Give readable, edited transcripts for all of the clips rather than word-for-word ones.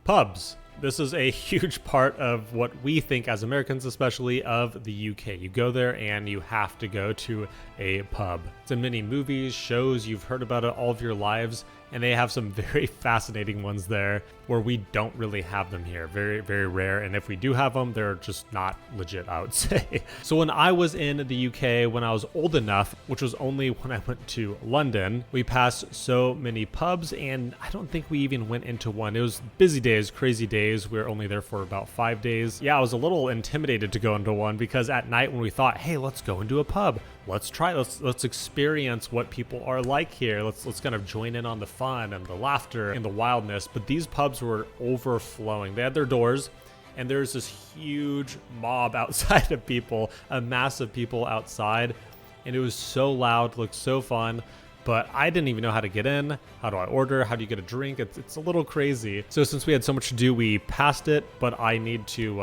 Pubs. This is a huge part of what we think as Americans, especially of the UK. You go there and you have to go to a pub. It's in many movies, shows, you've heard about it all of your lives, and they have some very fascinating ones there where we don't really have them here. Very, very rare. And if we do have them, they're just not legit, I would say. So when I was in the UK, when I was old enough, which was only when I went to London, we passed so many pubs, and I don't think we even went into one. It was busy days, crazy days. We were only there for about 5 days. Yeah, I was a little intimidated to go into one because at night when we thought, hey, let's go into a pub, let's experience what people are like here. Let's kind of join in on the fun and the laughter and the wildness. But these pubs were overflowing. They had their doors, and there's this huge mob outside of people, a mass of people outside, and it was so loud, looked so fun. But I didn't even know how to get in. How do I order? How do you get a drink? It's a little crazy. So since we had so much to do, we passed it. But I need to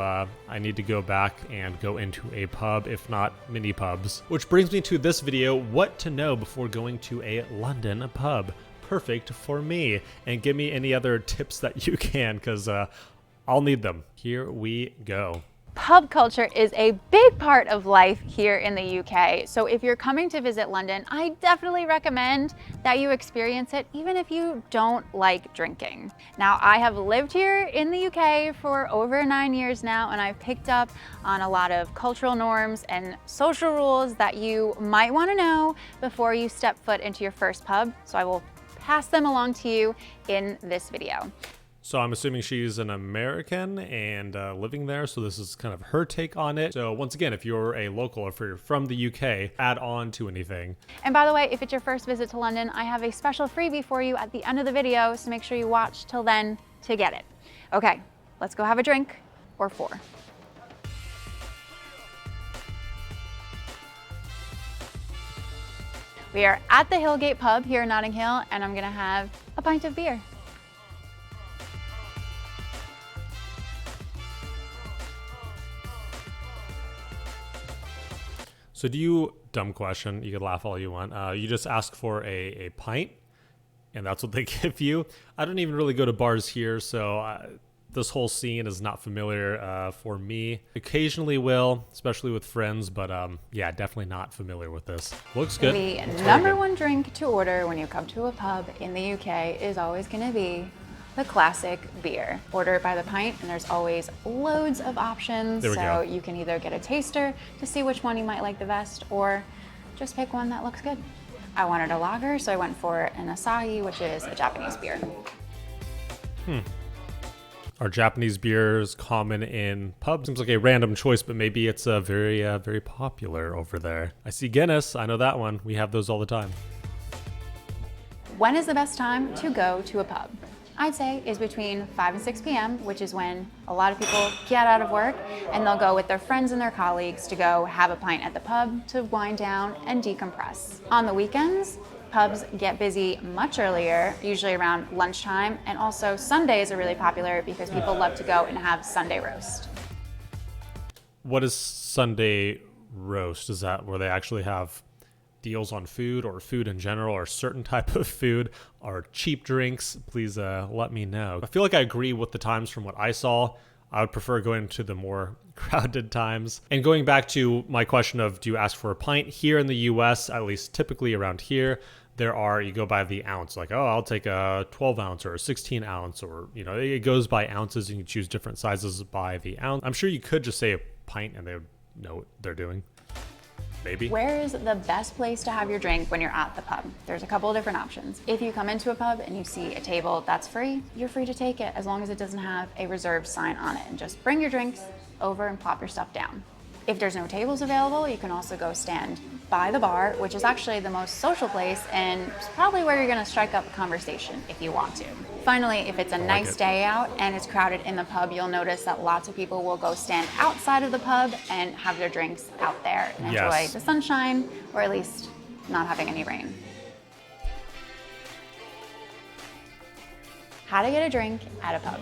go back and go into a pub, if not many pubs. Which brings me to this video: what to know before going to a London pub. Perfect for me. And give me any other tips that you can, because I'll need them. Here we go. Pub culture is a big part of life here in the UK. So if you're coming to visit London, I definitely recommend that you experience it, even if you don't like drinking. Now, I have lived here in the UK for over 9 years now, and I've picked up on a lot of cultural norms and social rules that you might want to know before you step foot into your first pub. So I will pass them along to you in this video. So I'm assuming she's an American and living there, so this is kind of her take on it. So once again, if you're a local or if you're from the UK, add on to anything. And by the way, if it's your first visit to London, I have a special freebie for you at the end of the video, so make sure you watch till then to get it. Okay, let's go have a drink, or 4. We are at the Hillgate Pub here in Notting Hill, and I'm gonna have a pint of beer. So do you, dumb question, you could laugh all you want, you just ask for a pint, and that's what they give you? I don't even really go to bars here, so this whole scene is not familiar for me. Occasionally will, especially with friends, but yeah, definitely not familiar with this. Looks good. The number one drink to order when you come to a pub in the UK is always gonna be the classic beer. Order it by the pint, and there's always loads of options. So you can either get a taster to see which one you might like the best, or just pick one that looks good. I wanted a lager, so I went for an Asahi, which is a Japanese beer. Are Japanese beers common in pubs? Seems like a random choice, but maybe it's very, very popular over there. I see Guinness, I know that one. We have those all the time. When is the best time to go to a pub? I'd say is between 5 and 6 p.m., which is when a lot of people get out of work and they'll go with their friends and their colleagues to go have a pint at the pub to wind down and decompress. On the weekends, pubs get busy much earlier, usually around lunchtime, and also Sundays are really popular because people love to go and have Sunday roast. What is Sunday roast? Is that where they actually have deals on food or food in general or certain type of food or cheap drinks? Please let me know. I feel like I agree with the times from what I saw. I would prefer going to the more crowded times. And going back to my question of do you ask for a pint? Here in the US, at least typically around here, you go by the ounce, like, oh, I'll take a 12 ounce or a 16 ounce, or, you know, it goes by ounces, and you can choose different sizes by the ounce. I'm sure you could just say a pint and they would know what they're doing. Maybe. Where is the best place to have your drink when you're at the pub? There's a couple of different options. If you come into a pub and you see a table that's free, you're free to take it as long as it doesn't have a reserved sign on it, and just bring your drinks over and plop your stuff down. If there's no tables available, you can also go stand by the bar, which is actually the most social place and it's probably where you're gonna strike up a conversation if you want to. Finally, if it's a nice day out and it's crowded in the pub, you'll notice that lots of people will go stand outside of the pub and have their drinks out there and enjoy the sunshine, or at least not having any rain. How to get a drink at a pub.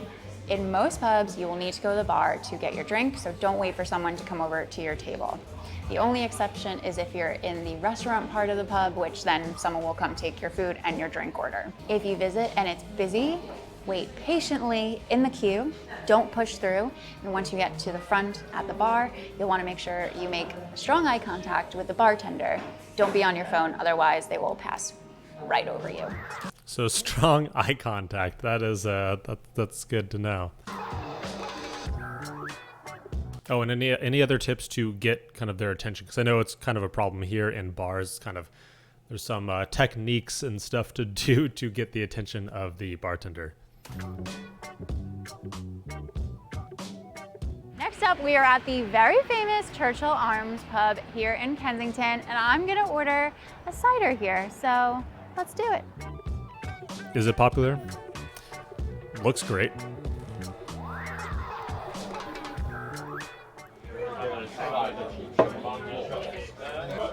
In most pubs, you will need to go to the bar to get your drink, so don't wait for someone to come over to your table. The only exception is if you're in the restaurant part of the pub, which then someone will come take your food and your drink order. If you visit and it's busy, wait patiently in the queue, don't push through, and once you get to the front at the bar, you'll want to make sure you make strong eye contact with the bartender. Don't be on your phone, otherwise they will pass right over you. So strong eye contact, that is that's good to know. Oh, and any other tips to get kind of their attention? Because I know it's kind of a problem here in bars. Kind of, there's some techniques and stuff to do to get the attention of the bartender. Next up, we are at the very famous Churchill Arms pub here in Kensington, and I'm gonna order a cider here. So let's do it. Is it popular? Looks great.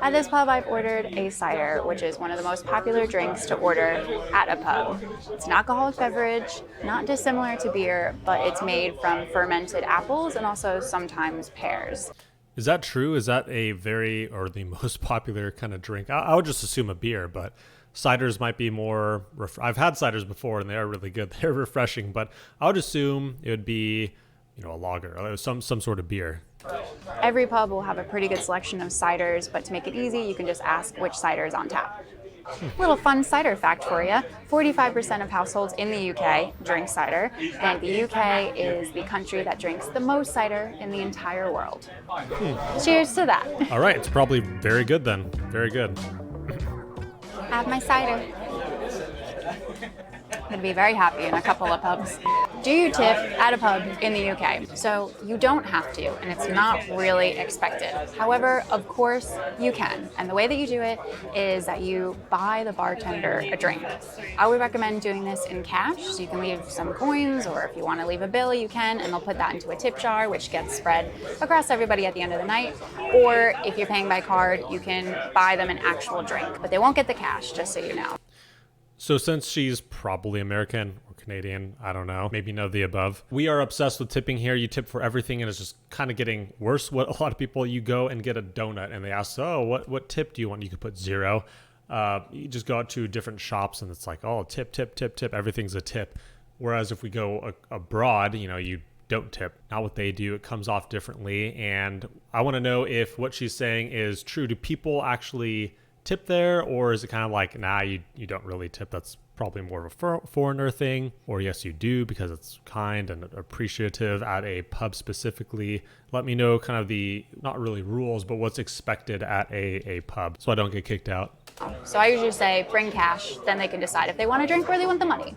At this pub, I've ordered a cider, which is one of the most popular drinks to order at a pub. It's an alcoholic beverage, not dissimilar to beer, but it's made from fermented apples and also sometimes pears. Is that true? Is that a or the most popular kind of drink? I would just assume a beer, but ciders might be more, I've had ciders before and they are really good. They're refreshing, but I would assume it would be, a lager, or some sort of beer. Every pub will have a pretty good selection of ciders, but to make it easy, you can just ask which cider is on tap. Little fun cider fact for you, 45% of households in the UK drink cider, and the UK is the country that drinks the most cider in the entire world. Cheers to that. All right, it's probably very good then. Very good. Have my cider. I'm gonna be very happy in a couple of pubs. Do you tip at a pub in the UK? So you don't have to, and it's not really expected. However, of course, you can. And the way that you do it is that you buy the bartender a drink. I would recommend doing this in cash, so you can leave some coins, or if you want to leave a bill, you can, and they'll put that into a tip jar, which gets spread across everybody at the end of the night. Or if you're paying by card, you can buy them an actual drink, but they won't get the cash, just so you know. So since she's probably American or Canadian, I don't know, maybe none of the above, we are obsessed with tipping here. You tip for everything and it's just kind of getting worse. What a lot of people, you go and get a donut and they ask, oh, what tip do you want? You could put 0. You just go out to different shops and it's like, oh, tip, everything's a tip. Whereas if we go abroad, you don't tip. Not what they do. It comes off differently. And I want to know if what she's saying is true. Do people actually tip there, or is it kind of like, nah, you don't really tip? That's probably more of a foreigner thing. Or yes, you do, because it's kind and appreciative at a pub specifically. Let me know kind of the, not really rules, but what's expected at a pub so I don't get kicked out. So I usually say bring cash, then they can decide if they want a drink or they want the money.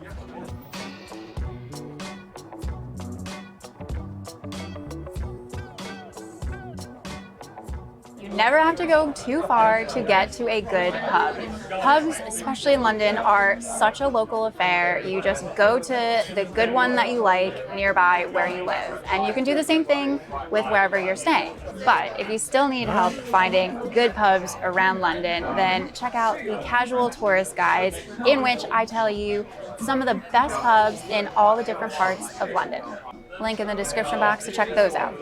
Never have to go too far to get to a good pub. Pubs, especially in London, are such a local affair. You just go to the good one that you like nearby where you live. And you can do the same thing with wherever you're staying. But if you still need help finding good pubs around London, then check out the Casual Tourist Guides, in which I tell you some of the best pubs in all the different parts of London. Link in the description box to check those out.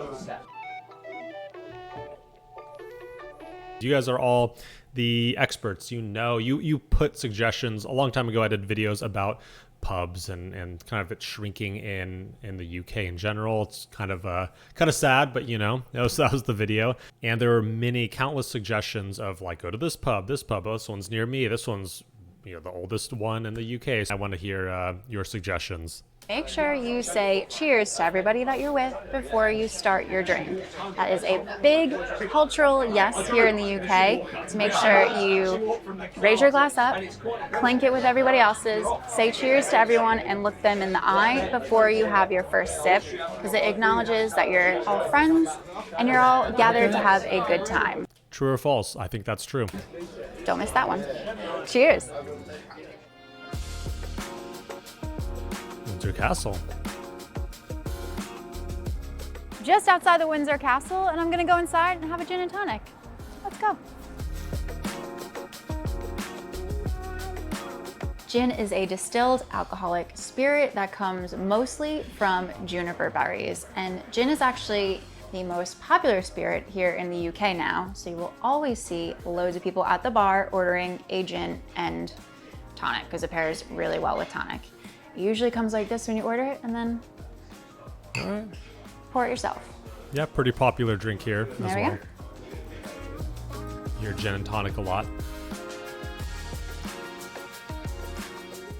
You guys are all the experts. You put suggestions. A long time ago, I did videos about pubs and kind of it shrinking in the UK in general. It's kind of sad, but that was the video. And there were countless suggestions of like, go to this pub, oh, this one's near me, this one's the oldest one in the UK. So I want to hear your suggestions. Make sure you say cheers to everybody that you're with before you start your drink. That is a big cultural yes here in the UK, to make sure you raise your glass up, clink it with everybody else's, say cheers to everyone, and look them in the eye before you have your first sip, because it acknowledges that you're all friends and you're all gathered to have a good time. True or false? I think that's true. Don't miss that one. Cheers. Windsor Castle. Just outside the Windsor Castle, and I'm gonna go inside and have a gin and tonic. Let's go. Gin is a distilled alcoholic spirit that comes mostly from juniper berries, and gin is actually the most popular spirit here in the UK now, so you will always see loads of people at the bar ordering a gin and tonic because it pairs really well with tonic. It usually comes like this when you order it, and then All right. pour it yourself. Yeah, pretty popular drink here as There we well. go. Your gin and tonic a lot.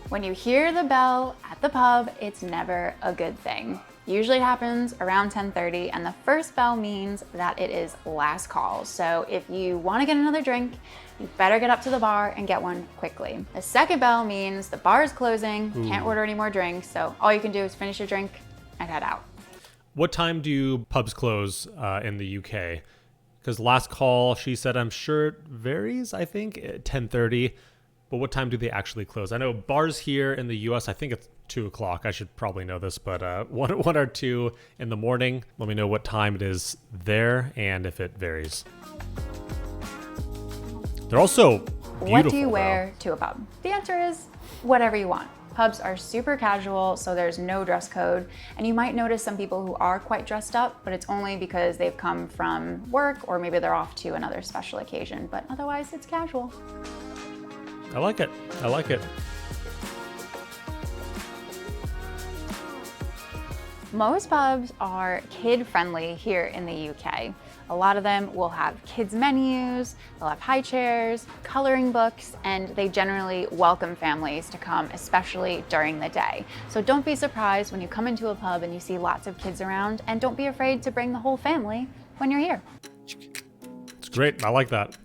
When you hear the bell at the pub, it's never a good thing. Usually it happens around 10:30, and the first bell means that it is last call. So if you want to get another drink, you better get up to the bar and get one quickly. The second bell means the bar is closing, can't order any more drinks, so all you can do is finish your drink and head out. What time do pubs close in the UK? Because last call, she said, I'm sure it varies, I think, at 10:30. But what time do they actually close? I know bars here in the US, I think it's 2 o'clock. I should probably know this, but 1 or 2 in the morning. Let me know what time it is there and if it varies. They're also beautiful. What do you wear to a pub? The answer is whatever you want. Pubs are super casual, so there's no dress code. And you might notice some people who are quite dressed up, but it's only because they've come from work or maybe they're off to another special occasion. But otherwise, it's casual. I like it. I like it. Most pubs are kid-friendly here in the UK. A lot of them will have kids menus, they'll have high chairs, coloring books, and they generally welcome families to come, especially during the day. So don't be surprised when you come into a pub and you see lots of kids around, and don't be afraid to bring the whole family when you're here. It's great. I like that.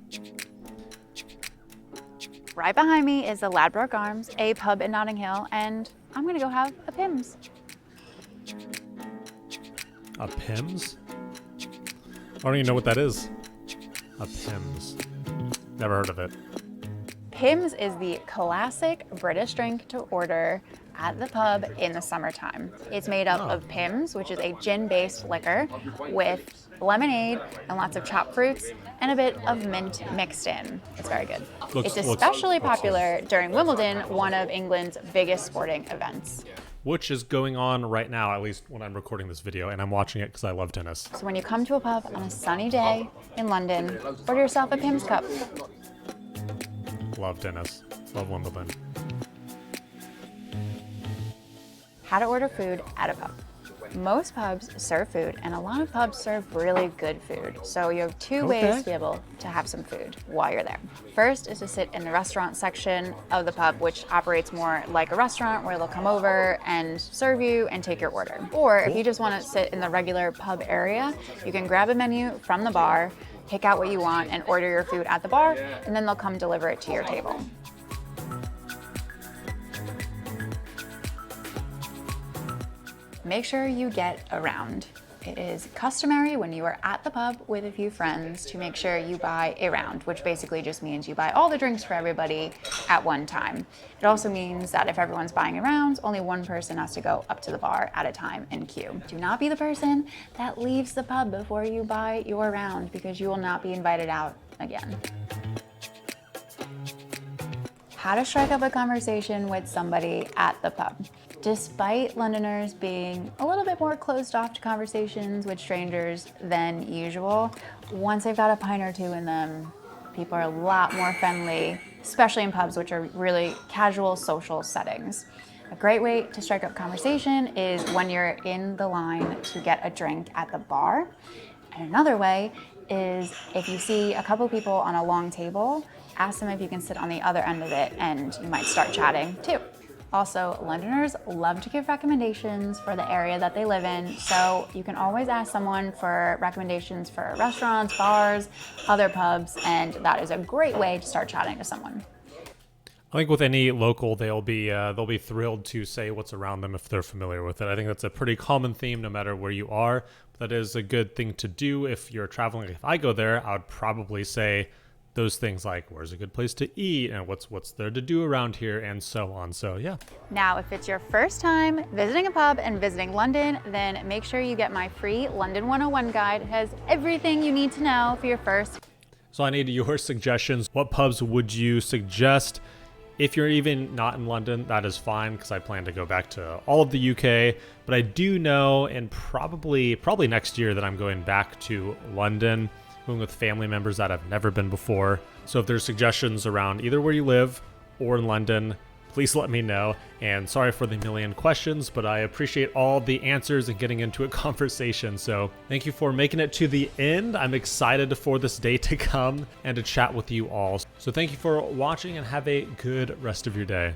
Right behind me is the Ladbroke Arms, a pub in Notting Hill, and I'm gonna go have a Pimm's. A Pimm's? I don't even know what that is. A Pimm's. Never heard of it. Pimm's is the classic British drink to order at the pub in the summertime. It's made up of Pimm's, which is a gin-based liquor with lemonade and lots of chopped fruits and a bit of mint mixed in. It's very good. It's especially popular during Wimbledon, one of England's biggest sporting events. Which is going on right now, at least when I'm recording this video, and I'm watching it because I love tennis. So when you come to a pub on a sunny day in London, order yourself a Pimm's cup. Love tennis. Love Wimbledon. How to order food at a pub. Most pubs serve food, and a lot of pubs serve really good food. So you have two ways to be able to have some food while you're there. First is to sit in the restaurant section of the pub, which operates more like a restaurant where they'll come over and serve you and take your order. Or if you just want to sit in the regular pub area, you can grab a menu from the bar, pick out what you want, and order your food at the bar, and then they'll come deliver it to your table. Make sure you get around. It is customary when you are at the pub with a few friends to make sure you buy a round, which basically just means you buy all the drinks for everybody at one time. It also means that if everyone's buying a round, only one person has to go up to the bar at a time and queue. Do not be the person that leaves the pub before you buy your round, because you will not be invited out again. How to strike up a conversation with somebody at the pub. Despite Londoners being a little bit more closed off to conversations with strangers than usual, once they've got a pint or two in them, people are a lot more friendly, especially in pubs, which are really casual social settings. A great way to strike up conversation is when you're in the line to get a drink at the bar. And another way is if you see a couple people on a long table, ask them if you can sit on the other end of it, and you might start chatting too. Also, Londoners love to give recommendations for the area that they live in, so you can always ask someone for recommendations for restaurants, bars, other pubs, and that is a great way to start chatting to someone. I think with any local, they'll be thrilled to say what's around them if they're familiar with it. I think that's a pretty common theme no matter where you are. That is a good thing to do if you're traveling. If I go there, I would probably say those things like, where's a good place to eat and what's there to do around here and so on. So yeah. Now, if it's your first time visiting a pub and visiting London, then make sure you get my free London 101 guide. It has everything you need to know for your first. So I need your suggestions. What pubs would you suggest? If you're even not in London, that is fine, because I plan to go back to all of the UK. But I do know, and probably next year, that I'm going back to London, going with family members that have never been before. So if there's suggestions around either where you live or in London, please let me know. And sorry for the million questions, but I appreciate all the answers and getting into a conversation. So thank you for making it to the end. I'm excited for this day to come and to chat with you all. So thank you for watching and have a good rest of your day.